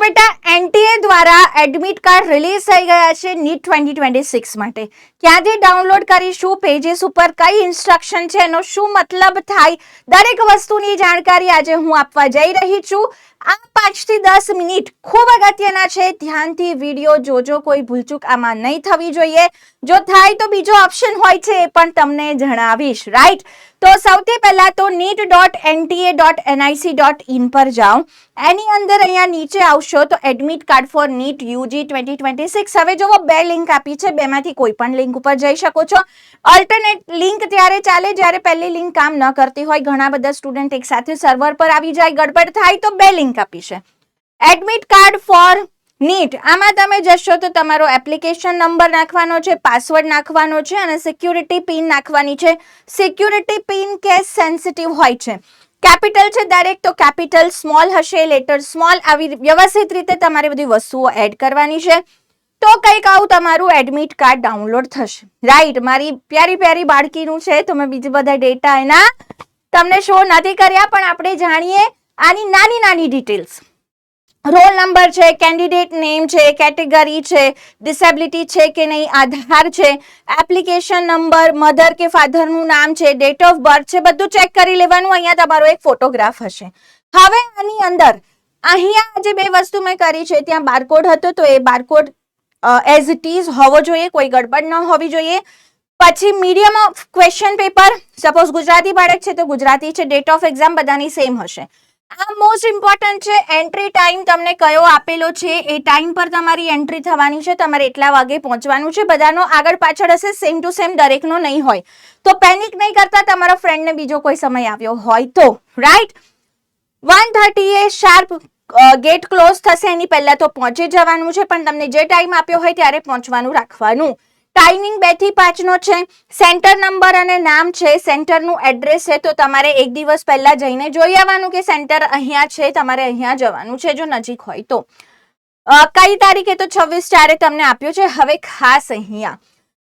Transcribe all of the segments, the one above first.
બેટા એનટીએ દ્વારા admit card release થઈ ગયા છે નીટ 2026 માટે. ક્યાંથી ડાઉનલોડ કરીશું, પેજીસ ઉપર કઈ ઇન્સ્ટ્રક્શન છે, એનો શું મતલબ થાય, દરેક વસ્તુની જાણકારી આજે હું આપવા જઈ રહી છું. આ 5 થી 10 મિનિટ ખૂબ અગત્યના છે. ધ્યાનથી વિડીયો જોજો, કોઈ ભૂલચૂક આમાં નહીં થવી જોઈએ. જો થાય તો બીજો ઓપ્શન હોય છે એ પણ તમને જણાવીશ. રાઈટ, તો સૌથી પહેલા તો neet.nta.nic.in પર જાઓ. એની અંદર અહીંયા નીચે આવશો તો admit card for NEET UG 2026. હવે જો બે લિંક આપી છે, બેમાંથી કોઈ પણ લિંક ઉપર જઈ શકો છો. ઓલ્ટરનેટ લિંક ત્યારે ચાલે જ્યારે પહેલી લિંક કામ ન કરતી હોય. ઘણા બધા સ્ટુડન્ટ એક સાથે સર્વર પર આવી જાય, ગડબડ થાય તો બે લિંક આપી છે. એડમિટ કાર્ડ ફોર નીટ, આમાં તમે જશો તો તમારો એપ્લિકેશન નંબર નાખવાનો છે, પાસવર્ડ નાખવાનો છે અને સિક્યુરિટી પિન નાખવાની છે. સિક્યુરિટી પિન કેસ સેન્સિટિવ હોય છે. કેપિટલ છે દરેક તો કેપિટલ, સ્મોલ હશે લેટર સ્મોલ, આવી વ્યવસ્થિત રીતે તમારે બધી વસ્તુઓ એડ કરવાની છે. તો કંઈક આવું તમારું એડમિટ કાર્ડ ડાઉનલોડ થશે. રાઈટ, મારી પ્યારી પ્યારી બાળકીનું છે તો મેં બીજા બધા ડેટા એના તમને શો નથી કર્યા, પણ આપણે જાણીએ આની નાની નાની ડિટેલ્સ. રોલ નંબર છે, કેન્ડિડેટ નેમ છે, કેટેગરી છે, ડિસેબિલિટી છે કે નહીં, આધાર છે, એપ્લિકેશન નંબર, મધર કે ફાધરનું નામ છે, ડેટ ઓફ બર્થ છે, બધું ચેક કરી લેવાનું. અહીંયા તમારો એક ફોટોગ્રાફ હશે. હવે આની અંદર અહીંયા જે બે વસ્તુ મેં કરી છે, ત્યાં બારકોડ હતો તો એ બારકોડ એઝ ઇટ ઇઝ હોવો જોઈએ, કોઈ ગડબડ ન હોવી જોઈએ. પછી medium of question paper, suppose Gujarati બાળક છે તો ગુજરાતી છે, ડેટ ઓફ એક્ઝામ બધાની સેમ હશે. આ મોસ્ટ ઇમ્પોર્ટન્ટ છે. એન્ટ્રી ટાઈમ તમને કયો આપેલો છે એ ટાઈમ પર તમારી એન્ટ્રી થવાની છે. તમારે એટલા વાગે પહોંચવાનું છે. બધાનો આગળ પાછળ હશે, સેમ ટુ સેમ દરેકનો નહીં હોય. તો પેનિક નહીં કરતા, તમારા ફ્રેન્ડને બીજો કોઈ સમય આવ્યો હોય તો. રાઈટ, 1:30 એ શાર્પ ગેટ ક્લોઝ થશે, એની પહેલા તો પહોંચી જવાનું છે, પણ તમને જે ટાઈમ આપ્યો હોય ત્યારે પહોંચવાનું રાખવાનું. ટાઈમિંગ 2 થી 5 નો છે. સેન્ટર નંબર અને નામ છે, સેન્ટરનું એડ્રેસ છે તો તમારે એક દિવસ પહેલા જઈને જોઈ આવવાનું કે સેન્ટર અહીંયા છે, તમારે અહીંયા જવાનું છે જો નજીક હોય તો. કઈ તારીખે તો 26/4 તમને આપ્યો છે. હવે ખાસ અહીંયા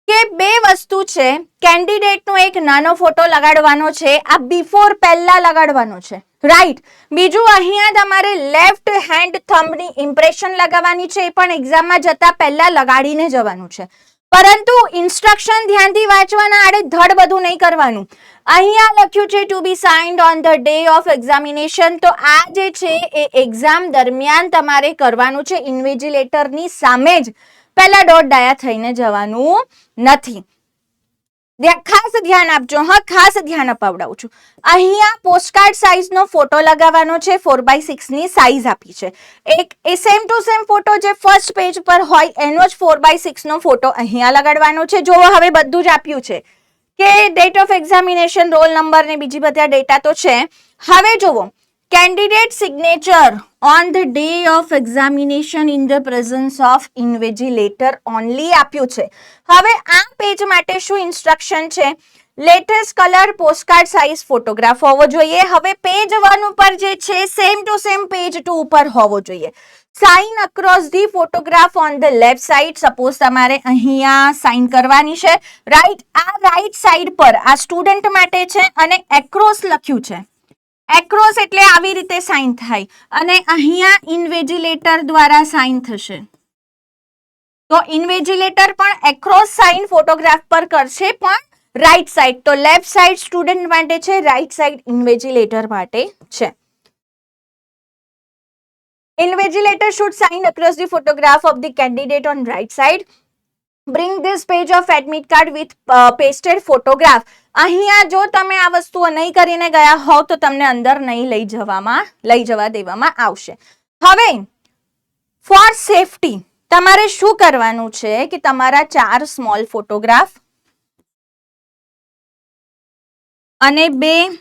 કે બે વસ્તુ છે. કેન્ડિડેટનો એક નાનો ફોટો લગાડવાનો છે, આ બિફોર પહેલા લગાડવાનો છે. રાઈટ, બીજું અહીંયા તમારે લેફ્ટ હેન્ડ થંબની ઇમ્પ્રેશન લગાવવાની છે, એ પણ એક્ઝામમાં જતા પહેલા લગાડીને જવાનું છે. પરંતુ ઇન્સ્ટ્રક્શન ધ્યાનથી વાંચવાના, આડે ધડ બધું નહીં કરવાનું. અહીંયા લખ્યું છે to be signed on the day of examination, તો આ જે છે એ એક્ઝામ દરમિયાન તમારે કરવાનું છે. ઇન્વિજિલેટરની સામે જ પહેલા દોઢ ડાયા થઈને જવાનું નથી. ખાસ ધ્યાન આપજો. હા, ખાસ ધ્યાન અપાવડાવું છું. અહીંયા પોસ્ટકાર્ડ સાઇઝનો ફોટો લગાવવાનો છે. 4x6 ની સાઇઝ આપી છે. એક એ સેમ ટુ સેમ ફોટો જે ફર્સ્ટ પેજ પર હોય એનો જ 4x6 નો ફોટો અહીંયા લગાડવાનો છે. જો હવે બધું જ આપ્યું છે કે date of examination, roll number ને બીજી બધા ડેટા તો છે. હવે જુઓ, candidate signature on the day of examination in the presence of ઇન્વિજિલેટર only આપ્યું છે. હવે આ પેજ માટે શું ઇન્સ્ટ્રક્શન છે? Latest colour postcard size photograph હોવો જોઈએ. હવે પેજ 1 ઉપર જે છે સેમ ટુ સેમ પેજ 2 ઉપર હોવો જોઈએ. Sign across the photograph on the left side. Suppose તમારે અહીંયા સાઇન કરવાની છે. રાઈટ, આ રાઈટ સાઇડ પર આ સ્ટુડન્ટ માટે છે અને એક્રોસ લખ્યું છે. એક્રોસ એટલે આવી રીતે સાઇન થાય અને અહીંયા ઇન્વિજિલેટર દ્વારા સાઇન થશે. તો ઇન્વિજિલેટર પણ એક્રોસ સાઇન ફોટોગ્રાફ પર કરશે, પણ રાઈટ સાઇડ. તો લેફ્ટ સાઇડ સ્ટુડન્ટ માટે છે, રાઈટ સાઇડ ઇન્વિજિલેટર માટે છે. Invigilator should sign across the photograph of the candidate on right side. Bring this page of admit card with pasted photograph. અહીંયા જો તમે આ વસ્તુઓ નહીં કરીને ગયા હોવ તો તમને અંદર નહીં લઈ જવા દેવામાં આવશે. હવે ફોર સેફટી તમારે શું કરવાનું છે કે તમારા 4 સ્મોલ ફોટોગ્રાફ અને 2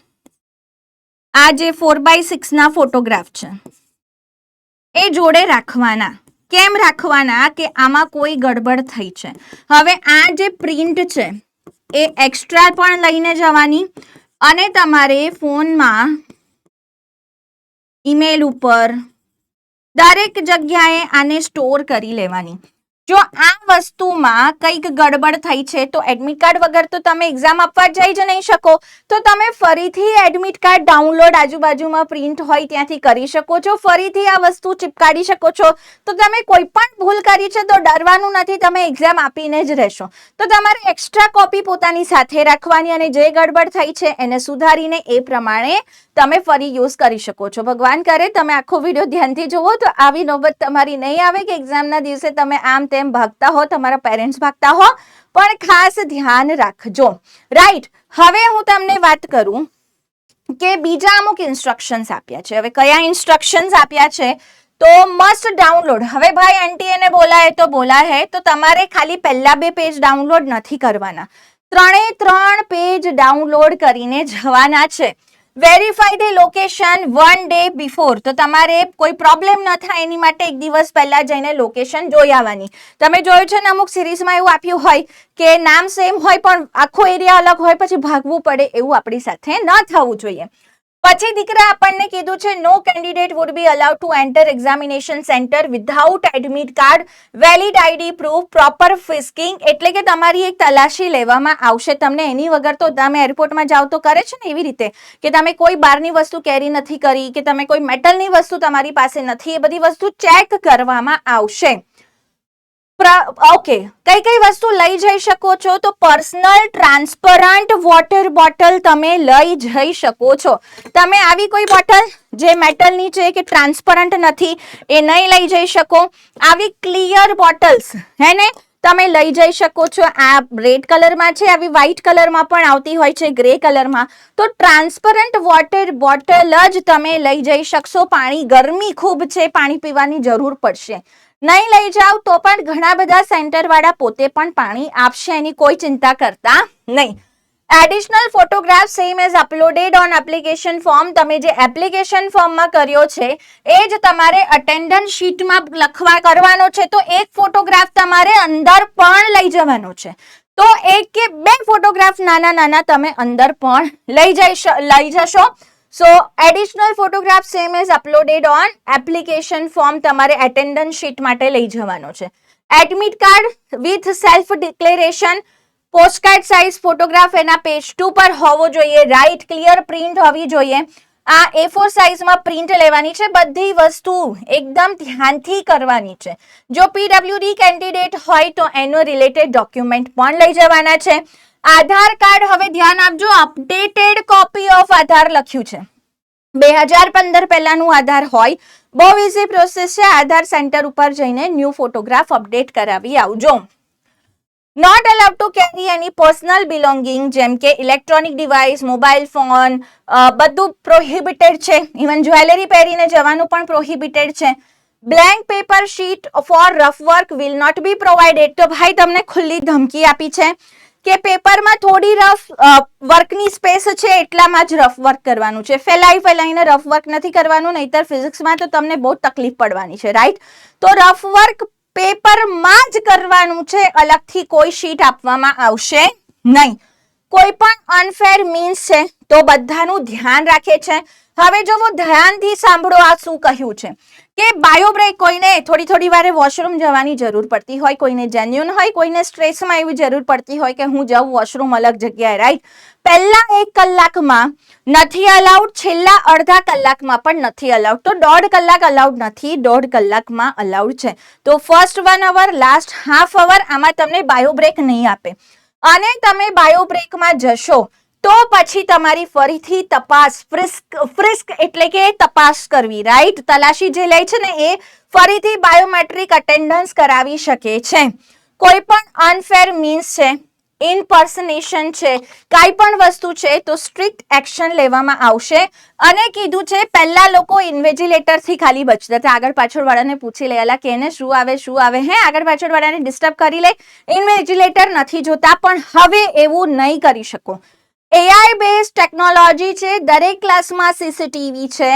આ જે 4x6 ના ફોટોગ્રાફ છે એ જોડે રાખવાના. કેમ રાખવાના? કે આમાં કોઈ ગડબડ થઈ છે. હવે આ જે પ્રિન્ટ છે એ એક્સ્ટ્રા પણ લઈને જવાની અને તમારે ફોનમાં, ઈમેલ ઉપર દરેક જગ્યાએ આને સ્ટોર કરી લેવાની. જો આ વસ્તુમાં કંઈક ગડબડ થઈ છે તો એડમિટ કાર્ડ વગર તો તમે એક્ઝામ આપવા જઈ જ નહીં શકો. તો તમે ફરીથી એડમિટ કાર્ડ ડાઉનલોડ આજુબાજુમાં પ્રિન્ટ હોય ત્યાંથી કરી શકો છો, ફરીથી આ વસ્તુ ચિપકાડી શકો છો. તો તમે કોઈ પણ ભૂલ કરી છે તો ડરવાનું નથી, તમે એક્ઝામ આપીને જ રહેશો. તો તમારે એક્સ્ટ્રા કોપી પોતાની સાથે રાખવાની અને જે ગડબડ થઈ છે એને સુધારીને એ પ્રમાણે તમે ફરી યુઝ કરી શકો છો. ભગવાન કરે તમે આખો વિડીયો ધ્યાનથી જુઓ તો આવી નોબત તમારી નહીં આવે કે એક્ઝામના દિવસે તમે આમ તેમ ભાગતા હો, તમારા પેરેન્ટ્સ ભાગતા હો. પણ ખાસ ધ્યાન રાખજો. રાઈટ, હવે હું તમને વાત કરું કે બીજા અમુક ઇન્સ્ટ્રક્શન્સ આપ્યા છે. હવે કયા ઇન્સ્ટ્રક્શન્સ આપ્યા છે? તો મસ્ટ ડાઉનલોડ. હવે ભાઈ આંટી એને બોલા હે તો બોલા હે, તો તમારે ખાલી પહેલા 2 પેજ ડાઉનલોડ નથી કરવાના, 3 પેજ ડાઉનલોડ કરીને જવાના છે. Verify the location 1 day before. તો તમારે કોઈ પ્રોબ્લેમ ન થાય એની માટે એક દિવસ પહેલા જઈને લોકેશન જોઈ આવવાની. તમે જોયું છે ને અમુક સિરીઝમાં એવું આપ્યું હોય કે નામ સેમ હોય પણ આખો એરિયા અલગ હોય, પછી ભાગવું પડે. એવું આપણી સાથે ન થવું જોઈએ. પછી દીકરા આપણને કીધું છે no candidate would be allowed to enter examination centre without admit card, valid ID proof, proper frisking. એટલે કે તમારી એક તલાશી લેવામાં આવશે તમને. એની વગર તો તમે એરપોર્ટમાં જાઓ તો કરે છે ને એવી રીતે કે તમે કોઈ બહારની વસ્તુ કેરી નથી કરી કે તમે કોઈ મેટલની વસ્તુ તમારી પાસે નથી, એ બધી વસ્તુ ચેક કરવામાં આવશે. ઓકે, કઈ વસ્તુ લઈ જઈ શકો છો? તો પર્સનલ ટ્રાન્સપરન્ટ વોટર બોટલ તમે લઈ જઈ શકો છો. તમે આવી કોઈ બોટલ જે મેટલની છે કે ટ્રાન્સપરન્ટ નથી એ નહીં લઈ જઈ શકો. આવી ક્લિયર બોટલ્સ હે ને તમે લઈ જઈ શકો છો. આ રેડ કલરમાં છે, આવી વ્હાઇટ કલરમાં પણ આવતી હોય છે, ગ્રે કલરમાં. તો ટ્રાન્સપરન્ટ વોટર બોટલ જ તમે લઈ જઈ શકશો. પાણી, ગરમી ખૂબ છે, પાણી પીવાની જરૂર પડશે. નહીં લઈ જાઓ તો પણ ઘણા બધા સેન્ટર વાળા પોતે પણ પાણી આપશે, એની કોઈ ચિંતા કરતા નહીં. Additional photograph same as uploaded on application form. તમે જે એપ્લિકેશન ફોર્મમાં કર્યો છે એ જ તમારે અટેન્ડન્સ શીટમાં કરવાનો છે. તો એક ફોટોગ્રાફ તમારે અંદર પણ લઈ જવાનો છે. તો 1 કે 2 ફોટોગ્રાફ નાના તમે અંદર પણ લઈ જશો. So additional photograph same as uploaded on application form તમારે એટેન્ડન્સ શીટ માટે લઈ જવાનો છે. Admit card with self declaration, postcard size photograph એના પેજ 2 પર હોવો જોઈએ. રાઈટ, ક્લિયર પ્રિન્ટ હોવી જોઈએ. આ A4 સાઇઝમાં પ્રિન્ટ લેવાની છે. બધી વસ્તુ એકદમ ધ્યાનથી કરવાની છે. જો PWD કેન્ડિડેટ હોય તો એનો રિલેટેડ ડોક્યુમેન્ટ પણ લઈ જવાના છે. આધાર કાર્ડ, હવે ધ્યાન આપજો, અપડેટેડ કોપી ઓફ આધાર લખ્યું છે. 2015 પહેલાનું આધાર હોય. બહુ ઇઝી પ્રોસેસ છે. આધાર સેન્ટર ઉપર જઈને ન્યૂ ફોટોગ્રાફ અપડેટ કરાવી આવજો. Not allowed to carry any personal belonging જેમ કે ઇલેક્ટ્રોનિક ડિવાઇસ, મોબાઈલ ફોન, બધું પ્રોહિબિટેડ છે. ઇવન જ્વેલરી પહેરીને જવાનું પણ પ્રોહિબિટેડ છે. Blank paper sheet for rough work will not be provided. તો ભાઈ તમને ખુલ્લી ધમકી આપી છે કે પેપરમાં થોડી રફ વર્કની સ્પેસ છે એટલામાં જ રફ વર્ક કરવાનું છે. ફેલાઈને રફ વર્ક નથી કરવાનું, નહીતર ફિઝિક્સમાં તો તમને બહુ તકલીફ પડવાની છે. રાઈટ, તો રફ વર્ક પેપરમાં જ કરવાનું છે. અલગથી કોઈ શીટ આપવામાં આવશે નહીં. કોઈ પણ અનફેર મીન્સ છે તો બધાનું ધ્યાન રાખે છે. હવે જો ધ્યાનથી સાંભળો આ શું કહ્યું છે કે બાયો બ્રેક, કોઈને થોડી વારે વોશરૂમ જવાની જરૂર પડતી હોય, કોઈને જેન્યુન હોય, કોઈને સ્ટ્રેસમાં એવી જરૂર પડતી હોય કે હું જાઉં વોશરૂમ અલગ જગ્યાએ. રાઈટ, પહેલા 1 કલાકમાં નથી અલાઉડ, છેલ્લા અડધા કલાકમાં પણ નથી અલાઉડ. તો 1.5 કલાક અલાઉડ નથી, 1.5 કલાકમાં અલાઉડ છે. તો ફર્સ્ટ 1 અવર, લાસ્ટ હાફ અવર આમાં તમને બાયો બ્રેક નહીં આપે. અને તમે બાયો બ્રેકમાં જશો તો પછી તમારી ફરીથી તપાસ, ફ્રિસ્ક એટલે કે તપાસ કરવી. રાઈટ, તલાશી જે લે છે ને એ ફરીથી બાયોમેટ્રિક અટેન્ડન્સ કરાવી શકે છે. કોઈ પણ અનફેર મીન્સ છે, ઇનપર્સનેશન છે, કાંઈ પણ વસ્તુ છે તો સ્ટ્રિક્ટ એક્શન લેવામાં આવશે. અને કીધું છે પહેલા લોકો ઇન્વેજિલેટરથી ખાલી બચતા હતા. આગળ પાછળ વાળાને પૂછી લે અલા કે એને શું આવે હે, આગળ પાછળ વાળાને ડિસ્ટર્બ કરી લે, ઇન્વેજિલેટર નથી જોતા. પણ હવે એવું નહીં કરી શકો. AI બેઝ ટેકનોલોજી છે. દરેક ક્લાસમાં CCTV છે.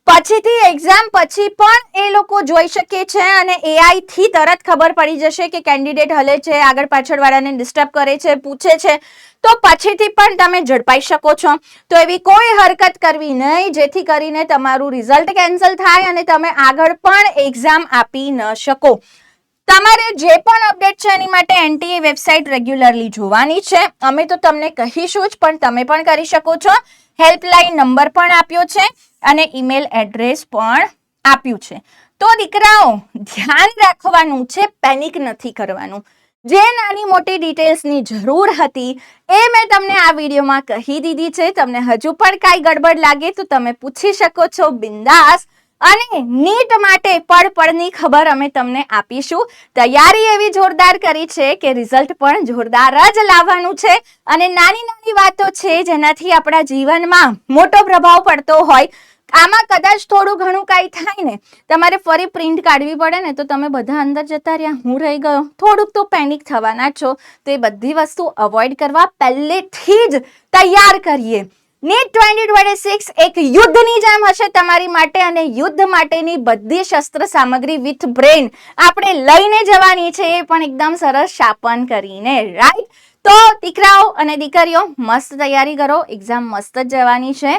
પછીથી એક્ઝામ પછી પણ એ લોકો જોઈ શકે છે અને AI થી તરત ખબર પડી જશે કે કેન્ડિડેટ હલે છે, આગળ પાછળ વાળાને ડિસ્ટર્બ કરે છે, પૂછે છે, તો પછીથી પણ તમે ઝડપાઈ શકો છો. તો એવી કોઈ હરકત કરવી નહીં જેથી કરીને તમારું રિઝલ્ટ કેન્સલ થાય અને તમે આગળ પણ એક્ઝામ આપી ન શકો. તમારે જે પણ અપડેટ છે એની માટે NTA વેબસાઇટ રેગ્યુલરલી જોવાની છે. અમે તો તમને કહીશું જ, પણ તમે પણ કરી શકો છો. હેલ્પલાઇન નંબર પણ આપ્યો છે અને ઈમેલ એડ્રેસ પણ આપ્યું છે. તો દીકરાઓ ધ્યાન રાખવાનું છે, પેનિક નથી કરવાનું. જે નાની મોટી ડિટેલ્સની જરૂર હતી એ મેં તમને આ વિડીયોમાં કહી દીધી છે. તમને હજુ પણ કાંઈ ગડબડ લાગે તો તમે પૂછી શકો છો બિંદાસ. અને નીટ માટે પળની ખબર અમે તમને આપીશું. તૈયારી એવી જોરદાર કરી છે કે રિઝલ્ટ પણ જોરદાર જ લાવવાનું છે. અને નાની નાની વાતો છે જેનાથી આપણા જીવનમાં મોટો પ્રભાવ પડતો હોય. આમાં કદાચ થોડું ઘણું કાંઈ થાય ને, તમારે ફરી પ્રિન્ટ કાઢવી પડે ને, તો તમે બધા અંદર જતા રહ્યા, હું રહી ગયો, થોડુંક તો પેનિક થવાના છો. તો એ બધી વસ્તુ અવોઇડ કરવા પહેલેથી જ તૈયાર કરીએ. નીટ 2026 એક યુદ્ધની જેમ હશે તમારી માટે, અને યુદ્ધ માટેની બધી શસ્ત્ર સામગ્રી વિથ બ્રેન આપણે લઈને જવાની છે, એ પણ એકદમ સરસ શાપન કરીને. રાઈટ? તો દીકરાઓ અને દીકરીઓ મસ્ત તૈયારી કરો, એક્ઝામ મસ્ત જ જવાની છે.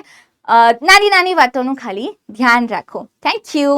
નાની નાની વાતોનું ખાલી ધ્યાન રાખો. Thank you.